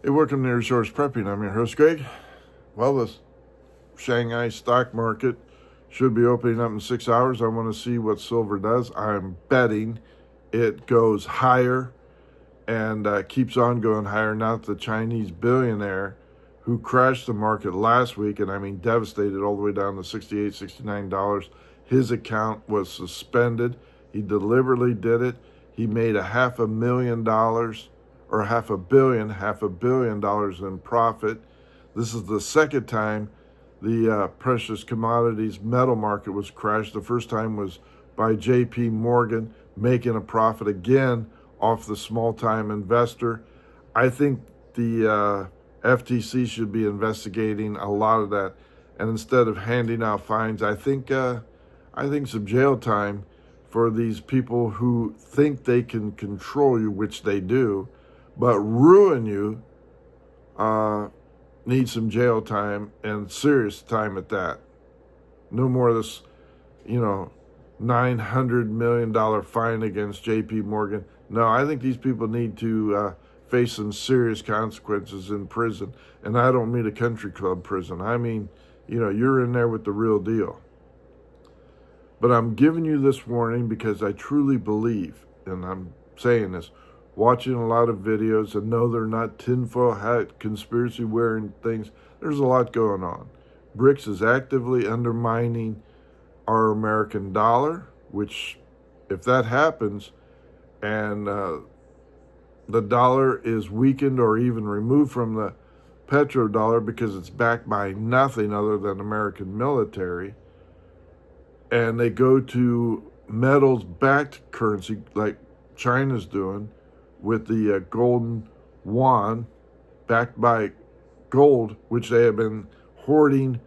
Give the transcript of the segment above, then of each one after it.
Hey, welcome to Resource Prepping. I'm your host, Greg. Well, the Shanghai stock market should be opening up in 6 hours. I want to see what silver does. I'm betting it goes higher and keeps on going higher. Not the Chinese billionaire who crashed the market last week, and I mean devastated all the way down to $68, $69. His account was suspended. He deliberately did it. He made $500,000 or $500 million in profit. This is the second time the precious commodities metal market was crashed. The first time was by J.P. Morgan making a profit again off the small-time investor. I think the FTC should be investigating a lot of that, and instead of handing out fines, I think some jail time for these people who think they can control you, which they do, but ruin you. Need some jail time, and serious time at that. No more of this, $900 million fine against J.P. Morgan. No, I think these people need to face some serious consequences in prison. And I don't mean a country club prison. I mean, you're in there with the real deal. But I'm giving you this warning because I truly believe, and I'm saying this, watching a lot of videos, and no, they're not tinfoil hat, conspiracy wearing things. There's a lot going on. BRICS is actively undermining our American dollar, which, if that happens, and the dollar is weakened or even removed from the petrodollar because it's backed by nothing other than American military, and they go to metals-backed currency like China's doing with the golden yuan backed by gold, which they have been hoarding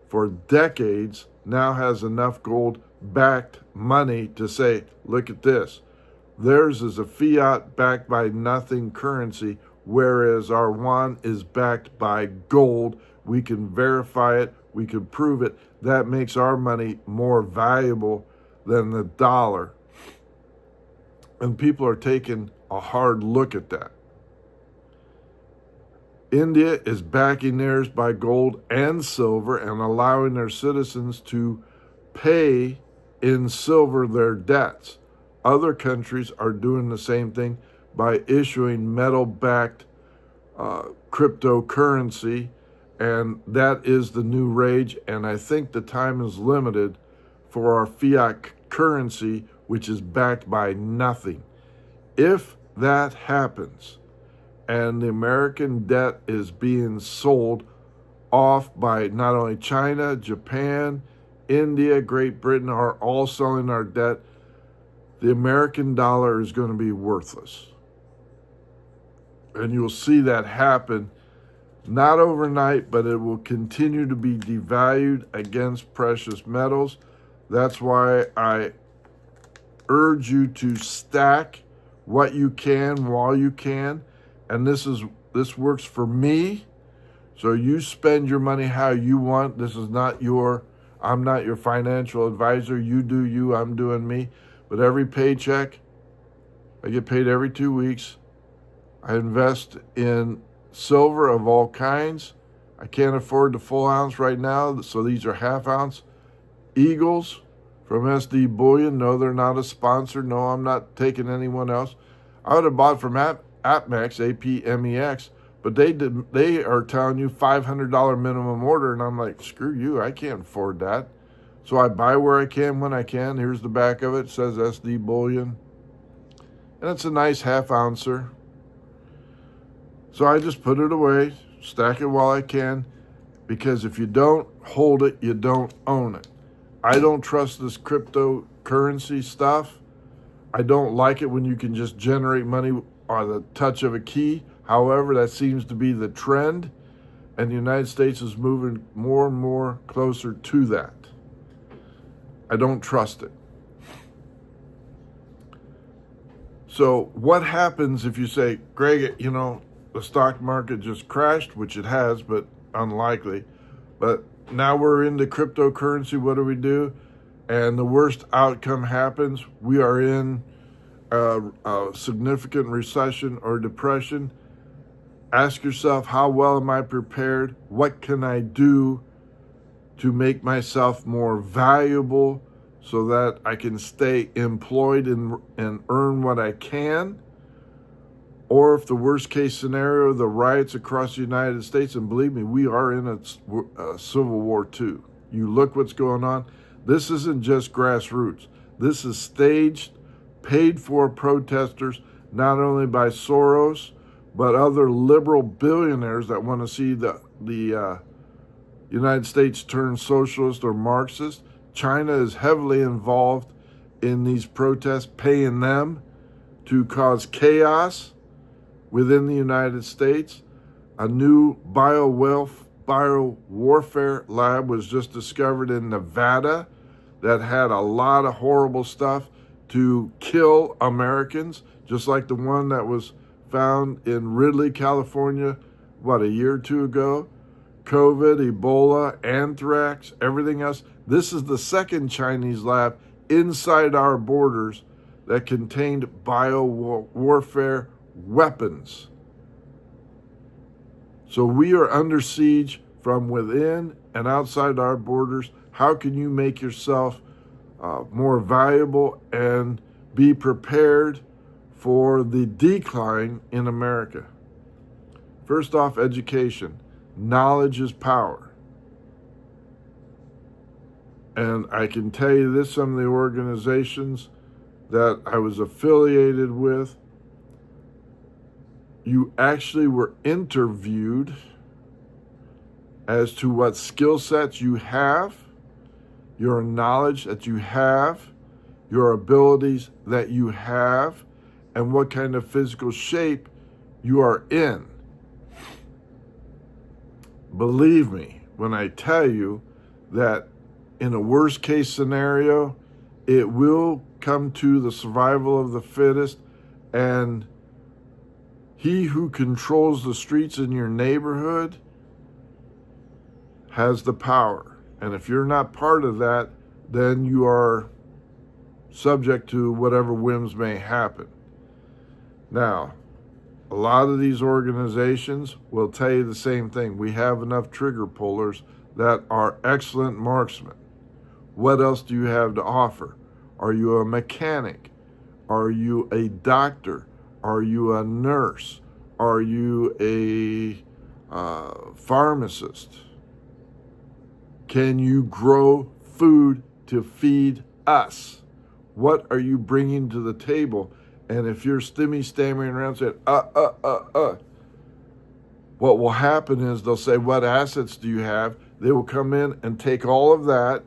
for decades, now has enough gold-backed money to say, look at this. Theirs is a fiat backed by nothing currency, whereas our yuan is backed by gold. We can verify it. We can prove it. That makes our money more valuable than the dollar. And people are taking a hard look at that. India is backing theirs by gold and silver and allowing their citizens to pay in silver their debts. Other countries are doing the same thing by issuing metal-backed cryptocurrency, and that is the new rage, and I think the time is limited for our fiat currency, which is backed by nothing. If that happens, and the American debt is being sold off by not only China, Japan, India, Great Britain are all selling our debt, the American dollar is going to be worthless. And you'll see that happen, not overnight, but it will continue to be devalued against precious metals. That's why I urge you to stack what you can while you can. And this works for me. So you spend your money how you want. I'm not your financial advisor. You do you, I'm doing me. But every paycheck, I get paid every 2 weeks. I invest in silver of all kinds. I can't afford the full ounce right now, so these are half ounce. Eagles from SD Bullion. No, they're not a sponsor. No, I'm not taking anyone else. I would have bought from APMEX, APMEX, but they are telling you $500 minimum order, and I'm like, screw you, I can't afford that. So I buy where I can when I can. Here's the back of it. It says SD Bullion. And it's a nice half ouncer. So I just put it away, stack it while I can, because if you don't hold it, you don't own it. I don't trust this cryptocurrency stuff. I don't like it when you can just generate money on the touch of a key. However, that seems to be the trend, and the United States is moving more and more closer to that. I don't trust it. So what happens if you say, Greg, the stock market just crashed, which it has, but unlikely. But now we're into cryptocurrency. What do? And the worst outcome happens. We are in a significant recession or depression. Ask yourself, how well am I prepared? What can I do to make myself more valuable so that I can stay employed and earn what I can? Or if the worst case scenario, the riots across the United States, and believe me, we are in a civil war too. You look what's going on. This isn't just grassroots. This is staged, paid for protesters, not only by Soros, but other liberal billionaires that want to see the United States turn socialist or Marxist. China is heavily involved in these protests, paying them to cause chaos within the United States. A new biowarfare lab was just discovered in Nevada that had a lot of horrible stuff to kill Americans, just like the one that was found in Ridley, California, a year or two ago. COVID, Ebola, anthrax, everything else. This is the second Chinese lab inside our borders that contained biowarfare weapons. So we are under siege from within and outside our borders. How can you make yourself more valuable and be prepared for the decline in America? First off, education. Knowledge is power. And I can tell you this, some of the organizations that I was affiliated with, you actually were interviewed as to what skill sets you have, your knowledge that you have, your abilities that you have, and what kind of physical shape you are in. Believe me when I tell you that in a worst case scenario, it will come to the survival of the fittest, and he who controls the streets in your neighborhood has the power. And if you're not part of that, then you are subject to whatever whims may happen. Now, a lot of these organizations will tell you the same thing. We have enough trigger pullers that are excellent marksmen. What else do you have to offer? Are you a mechanic? Are you a doctor? Are you a nurse? Are you a pharmacist? Can you grow food to feed us? What are you bringing to the table? And if you're stammering around saying, what will happen is they'll say, what assets do you have? They will come in and take all of that.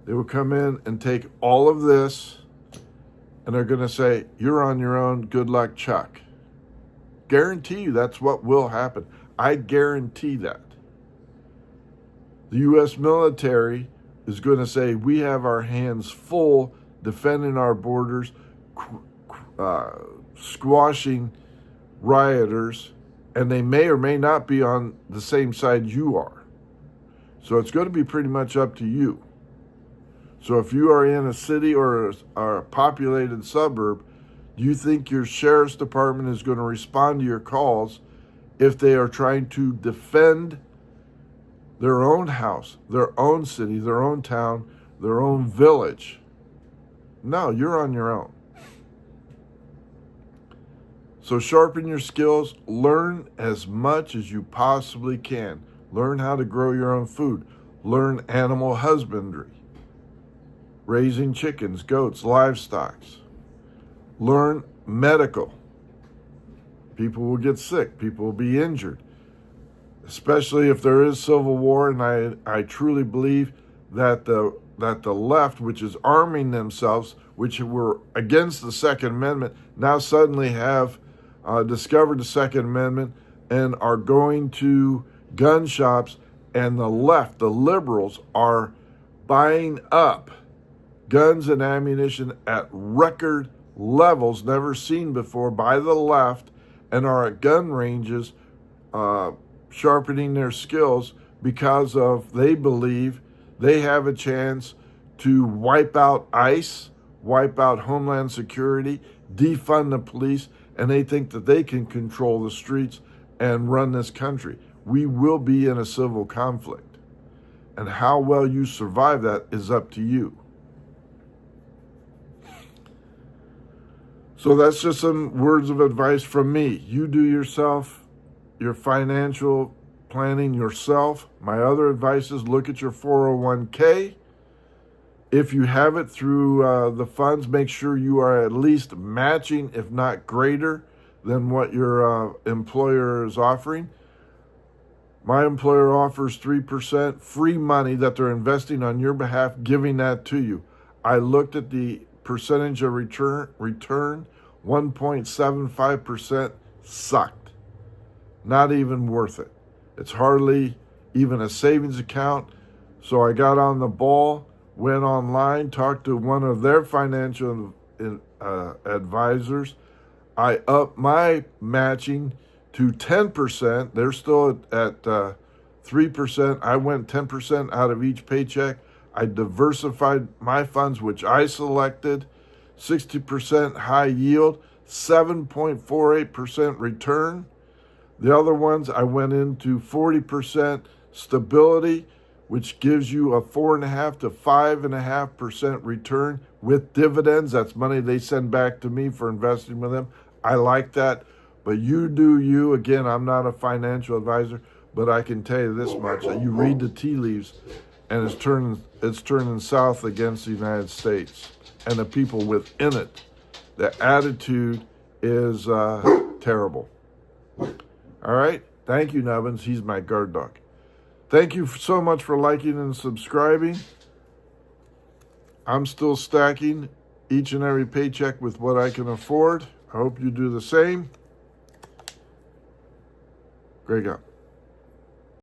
They will come in and take all of this, and they're going to say, you're on your own. Good luck, Chuck. Guarantee you that's what will happen. I guarantee that. The U.S. military is going to say, we have our hands full defending our borders, squashing rioters, and they may or may not be on the same side you are. So it's going to be pretty much up to you. So if you are in a city or a populated suburb, do you think your sheriff's department is going to respond to your calls if they are trying to defend their own house, their own city, their own town, their own village? No, you're on your own. So sharpen your skills. Learn as much as you possibly can. Learn how to grow your own food. Learn animal husbandry, raising chickens, goats, livestock. Learn medical. People will get sick. People will be injured, especially if there is civil war. And I truly believe that the left, which is arming themselves, which were against the Second Amendment, now suddenly have discovered the Second Amendment and are going to gun shops, and the left, the liberals, are buying up guns and ammunition at record levels never seen before by the left, and are at gun ranges sharpening their skills because of they believe they have a chance to wipe out ICE, wipe out Homeland Security, defund the police, and they think that they can control the streets and run this country. We will be in a civil conflict. And how well you survive that is up to you. So that's just some words of advice from me. You do yourself, your financial planning yourself. My other advice is look at your 401k. If you have it through the funds, make sure you are at least matching, if not greater, than what your employer is offering. My employer offers 3% free money that they're investing on your behalf, giving that to you. I looked at the percentage of return, 1.75% sucked. Not even worth it. It's hardly even a savings account. So I got on the ball, went online, talked to one of their financial advisors. I upped my matching to 10%. They're still at 3%. I went 10% out of each paycheck. I diversified my funds, which I selected. 60% high yield, 7.48% return. The other ones, I went into 40% stability, which gives you a 4.5 to 5.5% return with dividends. That's money they send back to me for investing with them. I like that. But you do you. Again, I'm not a financial advisor, but I can tell you this much. You read the tea leaves, and it's turning south against the United States and the people within it. The attitude is terrible. All right? Thank you, Nubbins. He's my guard dog. Thank you so much for liking and subscribing. I'm still stacking each and every paycheck with what I can afford. I hope you do the same. Greg out.